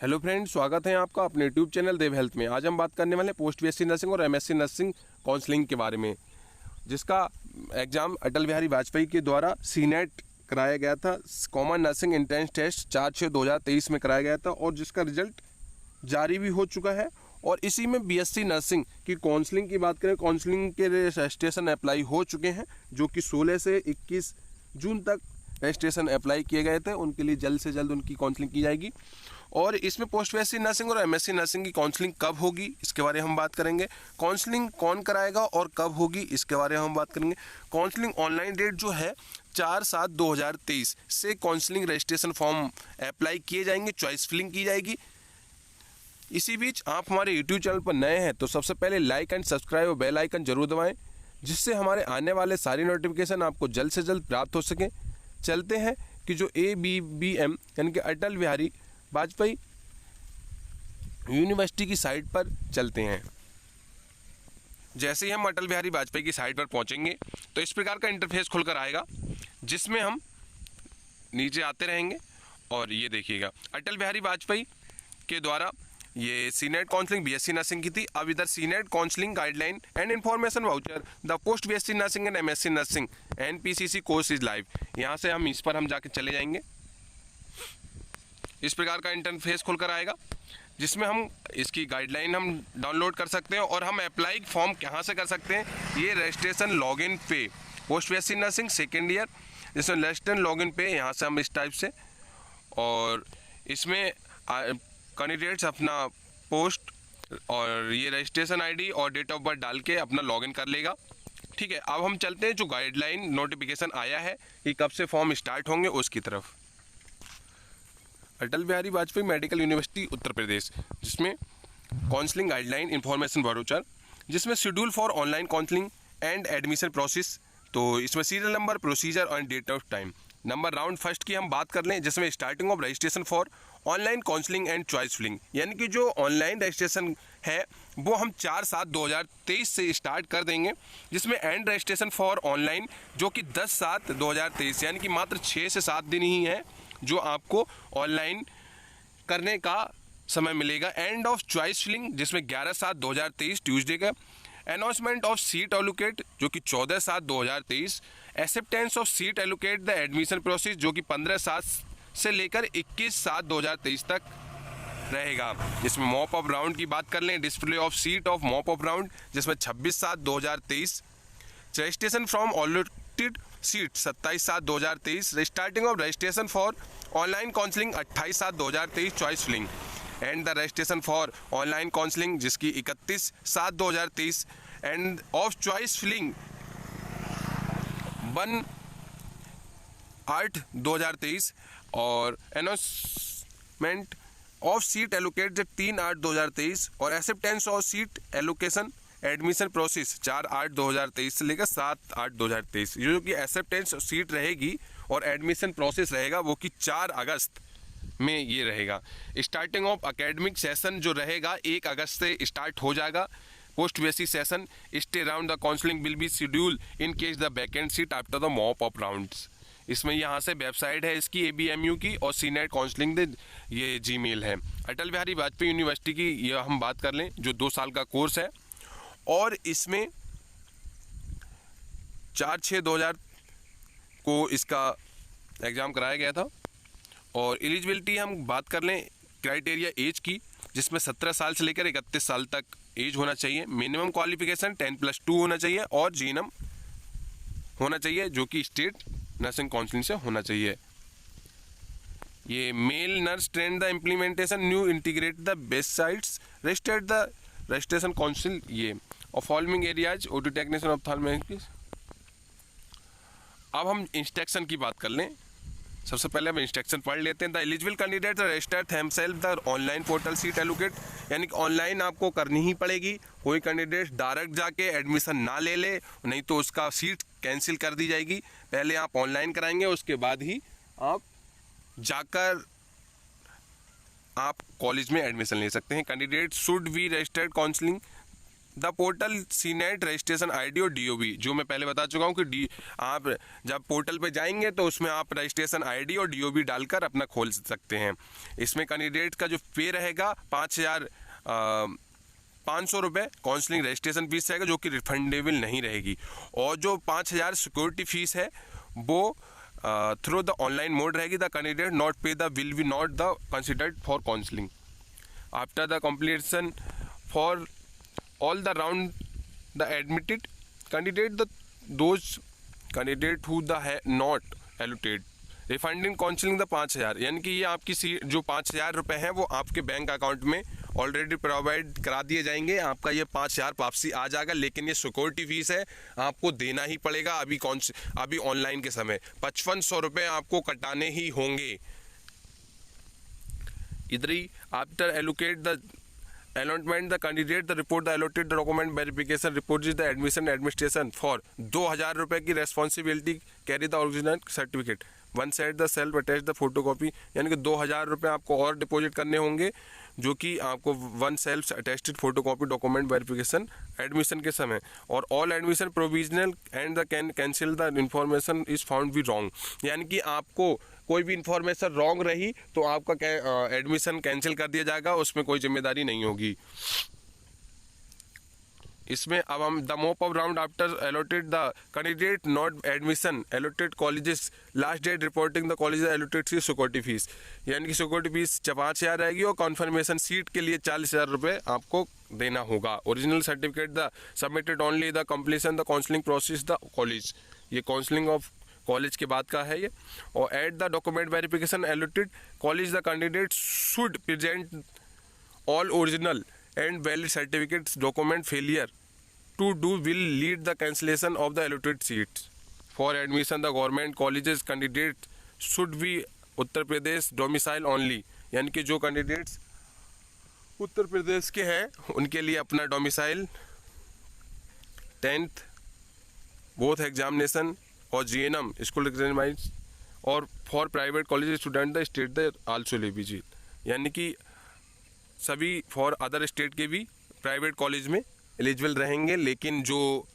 Hello friends, स्वागत है आपका अपने यूट्यूब चैनल देव हेल्थ में। आज हम बात करने वाले पोस्ट बीएससी नर्सिंग और एमएससी नर्सिंग काउंसलिंग के बारे में, जिसका एग्जाम अटल बिहारी वाजपेयी के द्वारा सीनेट कराया गया था। कॉमन नर्सिंग एंट्रेंस टेस्ट 4/6/2023 में कराया गया था और जिसका रिजल्ट जारी भी हो चुका है। और इसी में बीएससी नर्सिंग की काउंसलिंग की बात करें, काउंसलिंग के रजिस्ट्रेशन अप्लाई हो चुके हैं, जो कि 16 से 21 जून तक रजिस्ट्रेशन अप्लाई किए गए थे। उनके लिए जल्द से जल्द उनकी काउंसलिंग की जाएगी। और इसमें पोस्ट बीएससी नर्सिंग और एमएससी नर्सिंग की काउंसलिंग कब होगी, इसके बारे में हम बात करेंगे। काउंसलिंग कौन कराएगा और कब होगी, इसके बारे में हम बात करेंगे। काउंसलिंग ऑनलाइन डेट जो है 4/7/2023 से काउंसलिंग रजिस्ट्रेशन फॉर्म अप्लाई किए जाएंगे, चॉइस फिलिंग की जाएगी। इसी बीच आप हमारे यूट्यूब चैनल पर नए हैं तो सबसे पहले लाइक एंड सब्सक्राइब और बेल आइकन जरूर दबाएं, जिससे हमारे आने वाले सारी नोटिफिकेशन आपको जल्द से जल्द प्राप्त हो सकें। चलते हैं कि जो ABBM यानी कि अटल बिहारी वाजपेयी यूनिवर्सिटी की साइट पर चलते हैं। जैसे ही हम अटल बिहारी वाजपेयी की साइट पर पहुंचेंगे तो इस प्रकार का इंटरफेस खुलकर आएगा, जिसमें हम नीचे आते रहेंगे। और ये देखिएगा, अटल बिहारी वाजपेयी के द्वारा ये सीनेट काउंसलिंग बीएससी नर्सिंग की थी। अब इधर senate counselling guideline and information voucher the post BSc nursing and MSc nursing NPCC course is live, यहाँ से हम इस पर हम जाके चले जाएंगे। इस प्रकार का इंटरफेस खुलकर आएगा, जिसमें हम इसकी गाइडलाइन हम डाउनलोड कर सकते हैं और हम अप्लाई फॉर्म कहाँ से कर सकते हैं। ये रजिस्ट्रेशन लॉगिन पे post BSc nursing second year, जिसमें रजिस्ट्रेशन लॉगिन पे यहाँ से हम इस टाइप से, और इसमें कैंडिडेट्स अपना पोस्ट और ये रजिस्ट्रेशन आईडी और डेट ऑफ बर्थ डाल के अपना लॉगिन कर लेगा। ठीक है, अब हम चलते हैं जो गाइडलाइन नोटिफिकेशन आया है कि कब से फॉर्म स्टार्ट होंगे उसकी तरफ। अटल बिहारी वाजपेयी मेडिकल यूनिवर्सिटी उत्तर प्रदेश, जिसमें काउंसलिंग गाइडलाइन इंफॉर्मेशन वाउचर, जिसमें schedule for online counselling and admission process. तो इसमें सीरियल नंबर, प्रोसीजर और date of time. Number round first की हम बात कर लें, जिसमें starting of registration for online counselling and choice filling, यानी कि जो ऑनलाइन रजिस्ट्रेशन है वो हम 4/7/2023 से स्टार्ट कर देंगे, जिसमें एंड रजिस्ट्रेशन फॉर ऑनलाइन जो कि 10/7/2023, यानी कि मात्र 6 से 7 दिन ही है जो आपको ऑनलाइन करने का समय मिलेगा। एंड ऑफ चॉइस फिलिंग जिसमें 11/7/2023 ट्यूसडे का। अनाउंसमेंट ऑफ सीट एलोकेट जो कि 14/7/2023। Acceptance of seat allocate the admission process जो कि 15/7 से लेकर 21/7/2023 तक रहेगा। जिसमें मॉप अप राउंड की बात कर लें, display of seat of mop up round जिसमें 26/7/2023। Registration from allotted seat 27/7/2023। Starting of registration for online counselling 28/7/2023 choice filling. And the registration for online counselling जिसकी 31/7/2023 एंड ऑफ चॉइस फिलिंग 1/8/2023 और announcement of seat allocate 3/8/2023 और acceptance of seat allocation admission process 4/8/2023 से लेकर 7/8/2023। जो कि acceptance seat रहेगी और admission process रहेगा वो कि 4 अगस्त में ये रहेगा। स्टार्टिंग ऑफ एकेडमिक सेशन जो रहेगा 1 अगस्त से स्टार्ट हो जाएगा। Post BSc session stay round the counselling will B schedule in case the vacant seat after the mop up rounds. इसमें यहाँ से वेबसाइट है इसकी ABMU की और सीनेट काउंसलिंग ये जीमेल है। अटल बिहारी वाजपेयी यूनिवर्सिटी की ये हम बात कर लें जो 2 साल का कोर्स है और इसमें 4/6/2000 को इसका एग्ज़ाम कराया गया था। और एलिजिबिलिटी हम बात कर लें क्राइटेरिया एज की, जिसमें 17 साल से लेकर 31 साल तक एज होना चाहिए। मिनिमम क्वालिफिकेशन 10+2 होना चाहिए और GNM होना चाहिए जो कि स्टेट नर्सिंग काउंसिल से होना चाहिए। ये male nurse trend the implementation new integrate the best sites registered the registration council ये और फॉलोइंग एरियाज OT टेक्नीशियन ऑप्थाल्मोलॉजिस्ट। अब हम इंस्ट्रक्शन की बात कर लें। सबसे पहले हम इंस्ट्रक्शन पढ़ लेते हैं। The eligible candidate register themselves the online portal seat allocate, यानी कि ऑनलाइन आपको करनी ही पड़ेगी। कोई कैंडिडेट डायरेक्ट जाके एडमिशन ना ले ले, नहीं तो उसका सीट कैंसिल कर दी जाएगी। पहले आप ऑनलाइन कराएंगे, उसके बाद ही आप जाकर आप कॉलेज में एडमिशन ले सकते हैं। Candidate should be registered counselling the portal senate registration ID और डीओबी, जो मैं पहले बता चुका हूँ कि आप जब पोर्टल पे जाएंगे तो उसमें आप रजिस्ट्रेशन आईडी और डीओबी डालकर अपना खोल सकते हैं। इसमें कैंडिडेट का जो पे रहेगा 5,500 रुपये काउंसलिंग रजिस्ट्रेशन फीस रहेगा, जो कि रिफंडेबल नहीं रहेगी। और जो 5,000 सिक्योरिटी फीस है वो थ्रू द ऑनलाइन मोड रहेगी। द कैंडिडेट नॉट पे the will be not the considered for counselling after the completion for all the round the admitted candidate those candidate who the not allocated refunding counselling the 5,000, यानी कि ये आपकी seat जो 5,000 रुपये हैं वो आपके बैंक अकाउंट में ऑलरेडी प्रोवाइड करा दिए जाएंगे। आपका ये 5,000 वापसी आ जाएगा, लेकिन ये सिक्योरिटी फीस है, आपको देना ही पड़ेगा। अभी ऑनलाइन के समय 5,500 रुपये आपको कटाने ही होंगे। इधर ही after allocate the allotment the candidate the report the allotted the document verification report is the admission administration for 2,000 रुपये की responsibility carry the original certificate one side the self attach the photocopy, यानी कि 2,000 रुपये आपको और deposit करने होंगे, जो कि आपको one self attached photocopy document verification admission के समय। और all admission provisional and the cancel the information is found be wrong, यानी कि आपको कोई भी इंफॉर्मेशन रॉन्ग रही तो आपका एडमिशन कैंसिल कर दिया जाएगा, उसमें कोई जिम्मेदारी नहीं होगी। इसमें अब हम the mop of round after allotted the candidate not admission allotted colleges last date reporting the college allotted see security fees, यानी कि सिक्योरिटी फीस 5,000 रहेगी और कॉन्फर्मेशन सीट के लिए 40,000 रुपये आपको देना होगा। Original certificate the submitted only the completion the counselling process the college, ये काउंसलिंग ऑफ कॉलेज के बाद का है ये। और at the document verification allotted college the candidate should present all original and valid certificates document failure to do will lead the cancellation of the allotted seats for admission the government colleges candidate should be Uttar Pradesh domicile only, यानी कि जो candidates Uttar Pradesh के हैं उनके लिए अपना domicile 10th both examination और GNM school examination और for private college student the state the also eligible, यानी कि सभी फॉर अदर स्टेट के भी प्राइवेट कॉलेज में एलिजिबल रहेंगे, लेकिन जो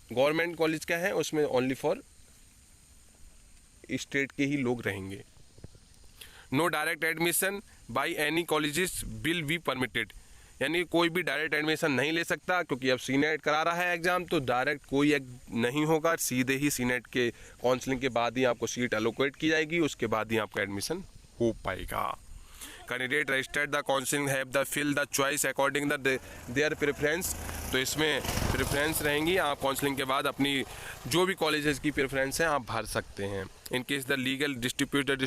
गवर्नमेंट कॉलेज का है उसमें ओनली फॉर स्टेट के ही लोग रहेंगे। No direct admission by any colleges will be permitted, यानी कोई भी डायरेक्ट एडमिशन नहीं ले सकता, क्योंकि अब सीनेट करा रहा है एग्जाम, तो डायरेक्ट कोई नहीं होगा, सीधे ही सीनेट के काउंसलिंग के बाद ही आपको सीट एलोकेट की जाएगी, उसके बाद ही आपका एडमिशन हो पाएगा। Candidate registered the counselling have the fill the choice according the their preference, तो इसमें प्रेफरेंस रहेंगी, आप काउंसलिंग के बाद अपनी जो भी कॉलेजेस की प्रेफरेंस है आप भर सकते हैं। In case the legal distributed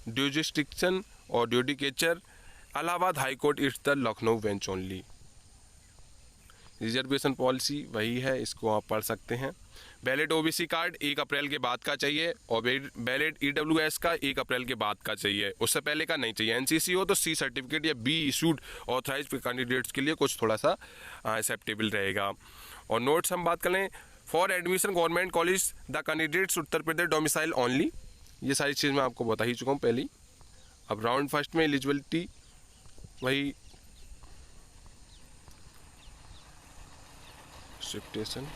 jurisdiction और adjudicature Allahabad high court it's the Lucknow bench only. Reservation policy वही है, इसको आप पढ़ सकते हैं। वैलिड ओबीसी कार्ड 1 अप्रैल के बाद का चाहिए और वैलिड ईडब्ल्यूएस का 1 अप्रैल के बाद का चाहिए, उससे पहले का नहीं चाहिए। एनसीसी हो तो सी सर्टिफिकेट या बी इशूड ऑथराइज कैंडिडेट्स के लिए कुछ थोड़ा सा एक्सेप्टेबल रहेगा। और नोट्स हम बात करें, for admission government college the candidates Uttar Pradesh domicile only, ये सारी चीज़ मैं आपको बता ही चुका हूँ पहले ही। अब राउंड फर्स्ट में एलिजिबिलिटी वही शिफ्टेशन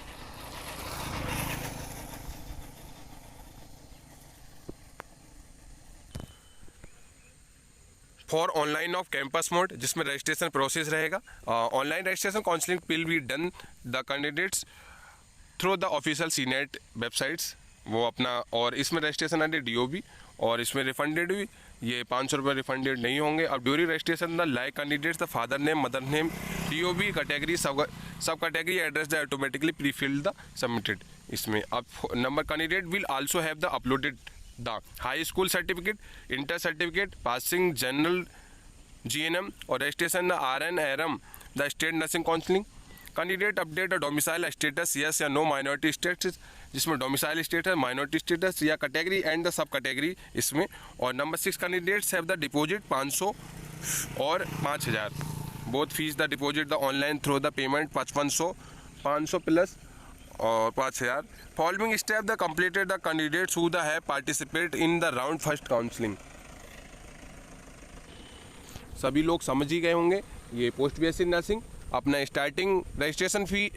for online of campus mode, जिसमें रजिस्ट्रेशन प्रोसेस रहेगा। Online registration counselling will be done the candidates through the official senate websites, वो अपना, और इसमें रजिस्ट्रेशन आने DOB और इसमें रिफंडेड भी ये 500 रुपये रिफंडेड नहीं होंगे। अब during registration the like candidates the father name mother name DOB category sub category address the automatically pre filled the submitted. इसमें अब number candidate will also have the uploaded the high school certificate, inter certificate, passing general GNM और registration the RN RM the state nursing counselling. Candidate update domicile status yes या no minority status, जिसमें domicile status minority status या category and the sub category इसमें। और number 6 candidates have the deposit 500 और 5,000 both fees the deposit the online through the payment 500 plus और 5,000। Following step the completed the candidates who the have participate in the round first counselling. सभी लोग समझ ही गए होंगे। ये पोस्ट बीएससी नर्सिंग अपना starting registration फ़ी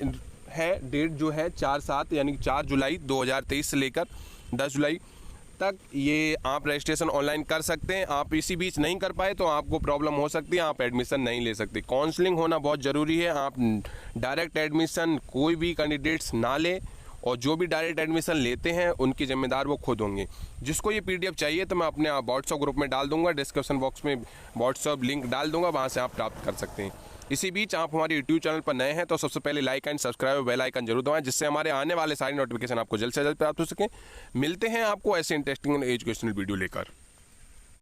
है, डेट जो है 4/7 यानी 4 जुलाई 2023 से लेकर 10 जुलाई तक ये आप रजिस्ट्रेशन ऑनलाइन कर सकते हैं। आप इसी बीच नहीं कर पाए तो आपको प्रॉब्लम हो सकती है, आप एडमिशन नहीं ले सकते। काउंसलिंग होना बहुत ज़रूरी है। आप डायरेक्ट एडमिशन कोई भी कैंडिडेट्स ना ले, और जो भी डायरेक्ट एडमिशन लेते हैं उनकी जिम्मेदार वो खुद होंगे। जिसको ये पीडीएफ चाहिए तो मैं अपने व्हाट्सएप ग्रुप में डाल दूंगा, डिस्क्रिप्शन बॉक्स में व्हाट्सएप लिंक डाल दूंगा, वहाँ से आप प्राप्त कर सकते हैं। इसी बीच आप हमारे यूट्यूब चैनल पर नए हैं तो सबसे पहले लाइक एंड सब्सक्राइब और बेल आइकन जरूर दबाएं, जिससे हमारे आने वाले सारी नोटिफिकेशन आपको जल्द से जल्द प्राप्त हो सके। मिलते हैं आपको ऐसे इंटरेस्टिंग एजुकेशनल वीडियो लेकर।